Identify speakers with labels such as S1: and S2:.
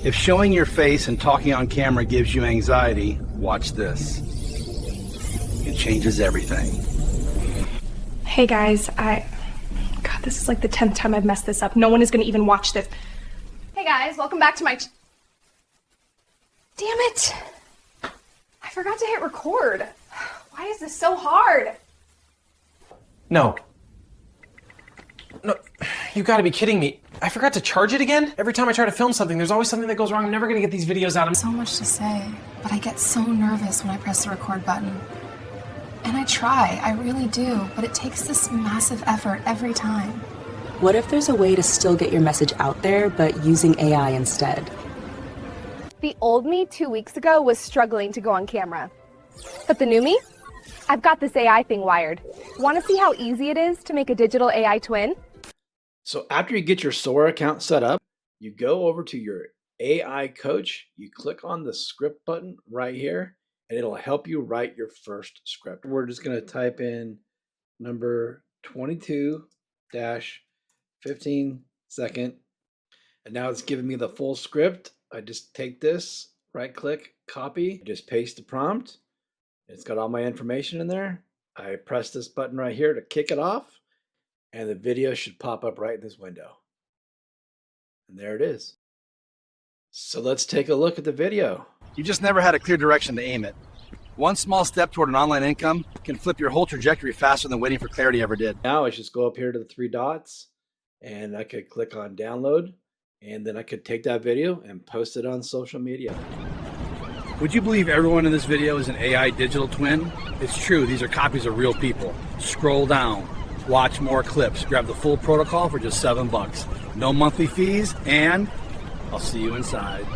S1: If showing your face and talking on camera gives you anxiety, watch this. It changes everything.
S2: Hey guys, God, this is like the 10th time I've messed this up. No one is gonna even watch this. Hey guys, welcome back to my Damn it! I forgot to hit record. Why is this so hard?
S3: No, you gotta be kidding me. I forgot to charge it again? Every time I try to film something, there's always something that goes wrong. I'm never gonna get these videos out.
S4: So much to say, but I get so nervous when I press the record button. And I try, I really do, but it takes this massive effort every time.
S5: What if there's a way to still get your message out there, but using AI instead?
S6: The old me 2 weeks ago was struggling to go on camera. But the new me? I've got this AI thing wired. Want to see how easy it is to make a digital AI twin?
S7: So after you get your Sora account set up, you go over to your AI coach, you click on the script button right here, and it'll help you write your first script. We're just going to type in number 22-15 second. And now it's giving me the full script. I just take this, right click, copy, just paste the prompt. It's got all my information in there. I press this button right here to kick it off, and the video should pop up right in this window. And there it is. So let's take a look at the video.
S1: You just never had a clear direction to aim it. One small step toward an online income can flip your whole trajectory faster than waiting for clarity ever did.
S7: Now I just go up here to the three dots, and I could click on download, and then I could take that video and post it on social media.
S1: Would you believe everyone in this video is an AI digital twin? It's true, these are copies of real people. Scroll down, watch more clips, grab the full protocol for just $7. No monthly fees, and I'll see you inside.